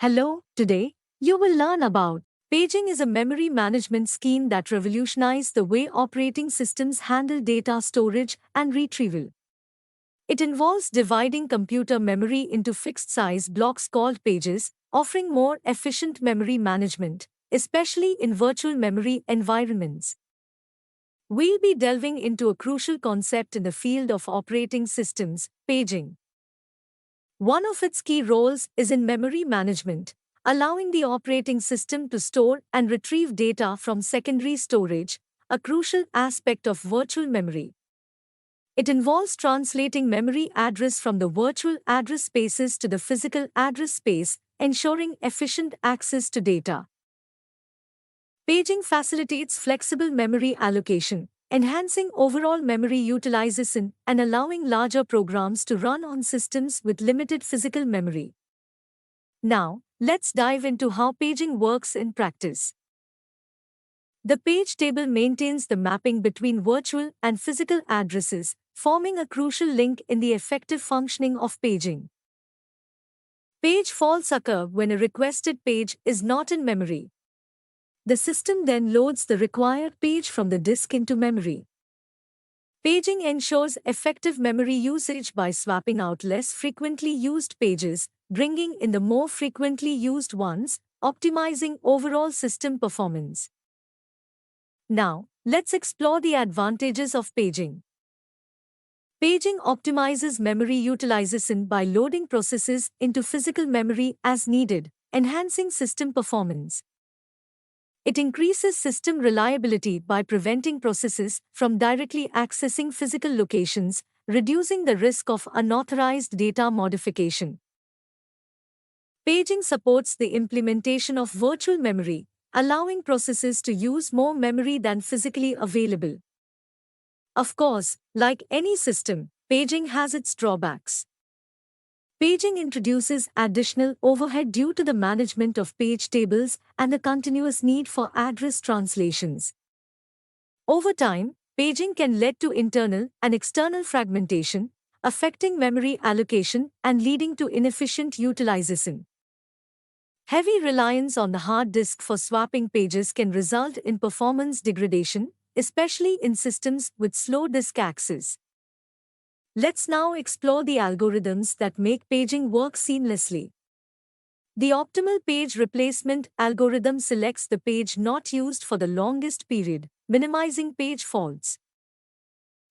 Hello, today you will learn about paging is a memory management scheme that revolutionized the way operating systems handle data storage and retrieval. It involves dividing computer memory into fixed-size blocks called pages, offering more efficient memory management, especially in virtual memory environments. We'll be delving into a crucial concept in the field of operating systems, paging. One of its key roles is in memory management, allowing the operating system to store and retrieve data from secondary storage, a crucial aspect of virtual memory. It involves translating memory address from the virtual address spaces to the physical address space, ensuring efficient access to data. Paging facilitates flexible memory allocation, enhancing overall memory utilization and allowing larger programs to run on systems with limited physical memory. Now, let's dive into how paging works in practice. The page table maintains the mapping between virtual and physical addresses, forming a crucial link in the effective functioning of paging. Page faults occur when a requested page is not in memory. The system then loads the required page from the disk into memory. Paging ensures effective memory usage by swapping out less frequently used pages, bringing in the more frequently used ones, optimizing overall system performance. Now, let's explore the advantages of paging. Paging optimizes memory utilization by loading processes into physical memory as needed, enhancing system performance. It increases system reliability by preventing processes from directly accessing physical locations, reducing the risk of unauthorized data modification. Paging supports the implementation of virtual memory, allowing processes to use more memory than physically available. Of course, like any system, paging has its drawbacks. Paging introduces additional overhead due to the management of page tables and the continuous need for address translations. Over time, paging can lead to internal and external fragmentation, affecting memory allocation and leading to inefficient utilization. Heavy reliance on the hard disk for swapping pages can result in performance degradation, especially in systems with slow disk access. Let's now explore the algorithms that make paging work seamlessly. The optimal page replacement algorithm selects the page not used for the longest period, minimizing page faults.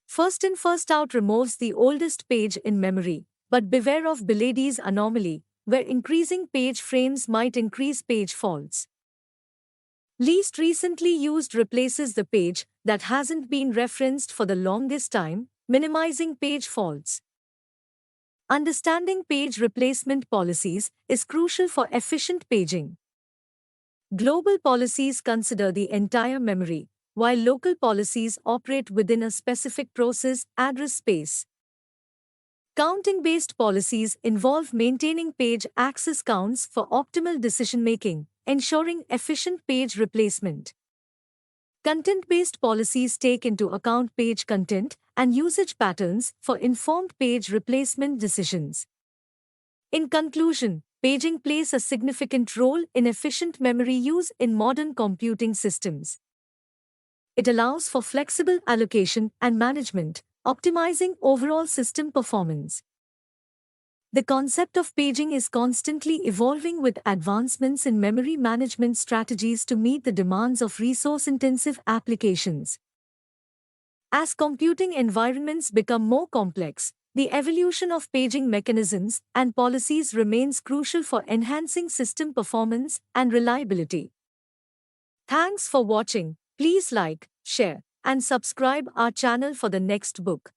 First in first out removes the oldest page in memory, but beware of Bilady's anomaly, where increasing page frames might increase page faults. Least recently used replaces the page that hasn't been referenced for the longest time, minimizing page faults. Understanding page replacement policies is crucial for efficient paging. Global policies consider the entire memory, while local policies operate within a specific process address space. Counting-based policies involve maintaining page access counts for optimal decision-making, ensuring efficient page replacement. Content-based policies take into account page content and usage patterns for informed page replacement decisions. In conclusion, paging plays a significant role in efficient memory use in modern computing systems. It allows for flexible allocation and management, optimizing overall system performance. The concept of paging is constantly evolving with advancements in memory management strategies to meet the demands of resource-intensive applications. As computing environments become more complex, the evolution of paging mechanisms and policies remains crucial for enhancing system performance and reliability. Thanks for watching. Please like, share, and subscribe our channel for the next book.